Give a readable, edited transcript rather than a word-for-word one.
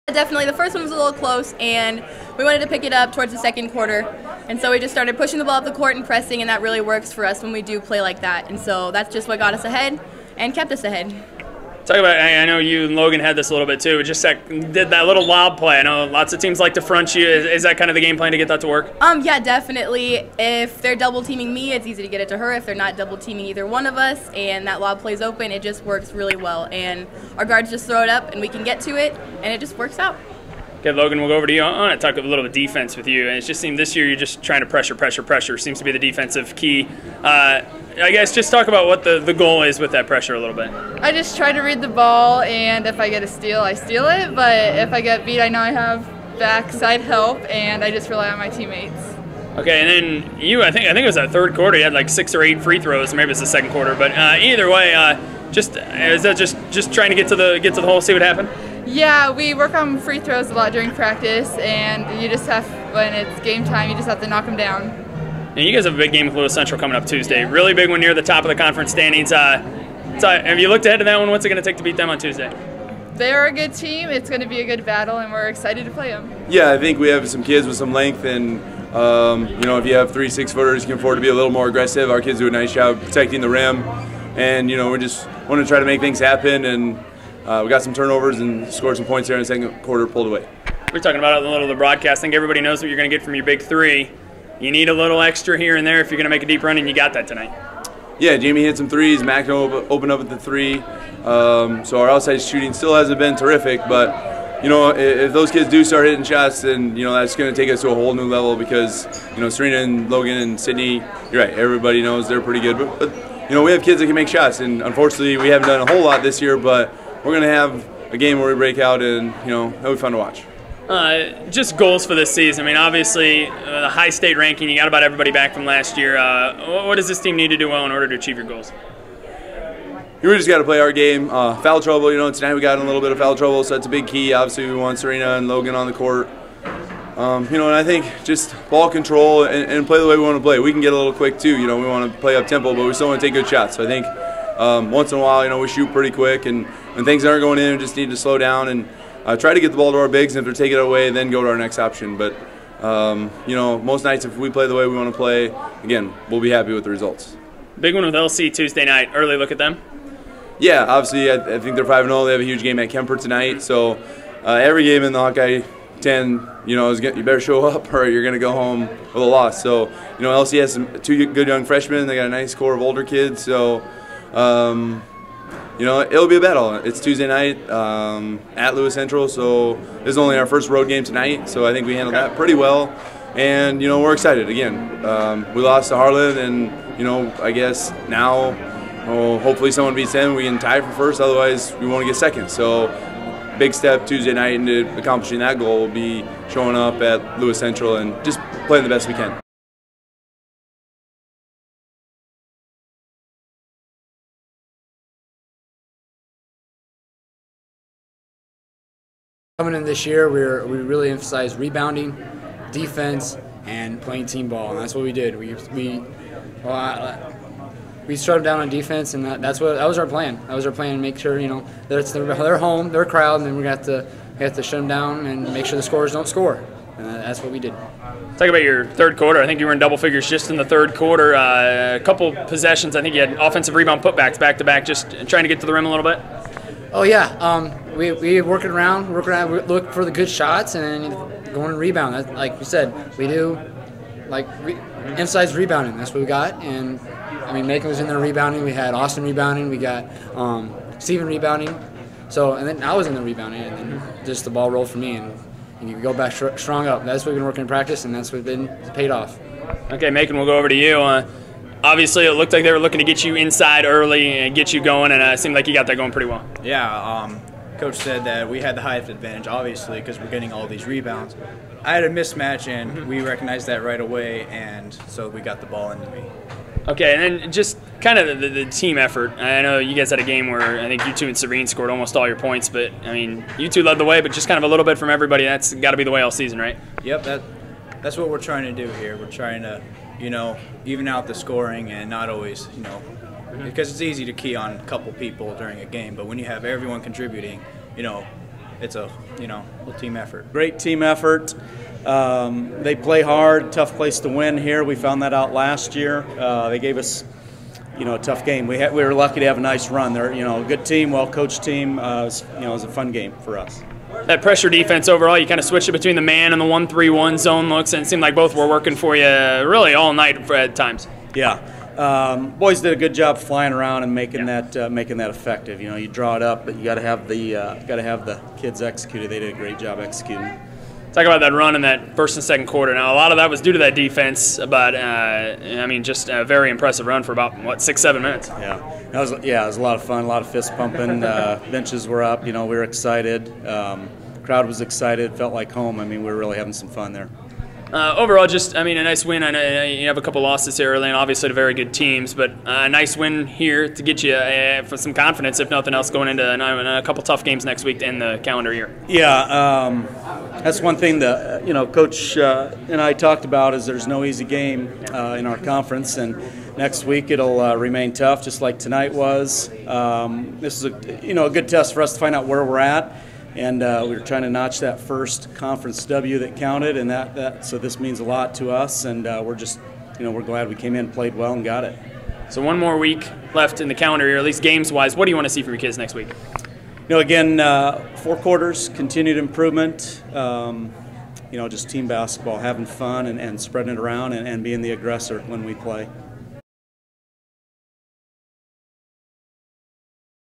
Definitely. The first one was a little close, and we wanted to pick it up towards the second quarter. And so we just started pushing the ball up the court and pressing, and that really works for us when we do play like that. And so that's just what got us ahead and kept us ahead. Talk about, I know you and Logan had this a little bit too, but just did that little lob play. I know lots of teams like to front you. Is that kind of the game plan to get that to work? Yeah, definitely. If they're double teaming me, it's easy to get it to her. If they're not double teaming either one of us and that lob plays open, it just works really well. And our guards just throw it up and we can get to it, and it just works out. Okay, Logan, we'll go over to you. I want to talk a little bit defense with you. And it just seemed this year you're just trying to pressure. Seems to be the defensive key. I guess just talk about what the goal is with that pressure a little bit. I just try to read the ball, and if I get a steal, I steal it. But if I get beat, I know I have backside help, and I just rely on my teammates. Okay, and then you, I think it was that third quarter. You had like 6 or 8 free throws. Maybe it's the second quarter, but either way, is that just trying to get to the hole, see what happened? Yeah, we work on free throws a lot during practice, and you just have, when it's game time, you just have to knock them down. And you guys have a big game with Lewis Central coming up Tuesday. Really big one near the top of the conference standings. Have you looked ahead to that one? What's it going to take to beat them on Tuesday? They're a good team. It's going to be a good battle, and we're excited to play them. Yeah, I think we have some kids with some length, and if you have 3 6-footers, you can afford to be a little more aggressive. Our kids do a nice job protecting the rim, and we just want to try to make things happen. And we got some turnovers and scored some points there in the second quarter, pulled away. We're talking about it a little of the broadcast. I think everybody knows what you're going to get from your big three. You need a little extra here and there if you're going to make a deep run, and you got that tonight. Yeah, Jamie hit some threes. Mac opened up at the 3. So our outside shooting still hasn't been terrific, but if those kids do start hitting shots, then that's going to take us to a whole new level because Serena and Logan and Sydney, you're right, everybody knows they're pretty good, but we have kids that can make shots, and unfortunately we haven't done a whole lot this year, but we're going to have a game where we break out, and it'll be fun to watch. Just goals for this season. I mean, obviously, the high state ranking, you got about everybody back from last year. What does this team need to do well in order to achieve your goals? We just got to play our game. Foul trouble, tonight we got in a little bit of foul trouble, so that's a big key. Obviously, we want Serena and Logan on the court. And I think just ball control and play the way we want to play. We can get a little quick, too. We want to play up tempo, but we still want to take good shots. So I think once in a while, we shoot pretty quick, and when things aren't going in, we just need to slow down and try to get the ball to our bigs, and if they're taking it away, then go to our next option. But, most nights if we play the way we want to play, again, we'll be happy with the results. Big one with LC Tuesday night. Early look at them? Yeah, obviously I think they're 5-0. They have a huge game at Kemper tonight. So every game in the Hawkeye 10, you better show up or you're going to go home with a loss. So, LC has 2 good young freshmen. They got a nice core of older kids. So, it'll be a battle. It's Tuesday night at Lewis Central, so this is only our first road game tonight, so I think we handled that pretty well. And, we're excited. Again, we lost to Harlan, and, I guess now hopefully someone beats them. We can tie for first, otherwise we want to get second. So big step Tuesday night into accomplishing that goal will be showing up at Lewis Central and just playing the best we can. Coming in this year, we really emphasized rebounding, defense, and playing team ball, and that's what we did. We started down on defense, and that was our plan. That was our plan: make sure that it's their home, their crowd, and then we have to shut them down and make sure the scorers don't score. And that's what we did. Talk about your third quarter. I think you were in double figures just in the third quarter. A couple possessions. I think you had offensive rebound putbacks back to back, just trying to get to the rim a little bit. Oh yeah, we working around, we look for the good shots and going and rebound. Like we said, we do emphasize rebounding. That's what we got. And I mean, Makonn was in there rebounding. We had Austin rebounding. We got Steven rebounding. So and then I was in there rebounding, and then just the ball rolled for me, and you go back strong up. That's what we've been working in practice, and that's what's been paid off. Okay, Makonn, we'll go over to you. Obviously, it looked like they were looking to get you inside early and get you going, and it seemed like you got that going pretty well. Yeah, Coach said that we had the height advantage, obviously, because we're getting all these rebounds. I had a mismatch, and we recognized that right away, and so we got the ball into me. Okay, and then just kind of the team effort. I know you guys had a game where I think you two and Serene scored almost all your points, but, I mean, you two led the way, but just kind of a little bit from everybody. That's got to be the way all season, right? Yep, that's what we're trying to do here. We're trying to, even out the scoring and not always, because it's easy to key on a couple people during a game, but when you have everyone contributing, it's a a team effort. Great team effort. They play hard, tough place to win here. We found that out last year. They gave us, a tough game. We were lucky to have a nice run. They're, a good team, well-coached team. It was a fun game for us. That pressure defense overall, you kind of switched it between the man and the 1-3-1 zone looks, and it seemed like both were working for you really all night at times. Yeah. Boys did a good job flying around and making that effective. You draw it up, but you got to have the kids execute it. They did a great job executing. Talk about that run in that first and second quarter. Now, a lot of that was due to that defense, but just a very impressive run for about 6-7 minutes. Yeah, it was a lot of fun, a lot of fist pumping. Benches were up. We were excited. Crowd was excited. Felt like home. We were really having some fun there. Overall, just a nice win. I know you have a couple losses here early, and obviously to very good teams, but a nice win here to get you for some confidence, if nothing else, going into a couple tough games next week to end the calendar year. Yeah, that's one thing that Coach and I talked about is there's no easy game in our conference, and next week it'll remain tough, just like tonight was. This is a good test for us to find out where we're at. And we were trying to notch that first conference W that counted, and so this means a lot to us. And we're just, we're glad we came in, played well, and got it. So one more week left in the calendar here, at least games-wise. What do you want to see from your kids next week? Again, 4 quarters, continued improvement. Just team basketball, having fun and spreading it around and being the aggressor when we play.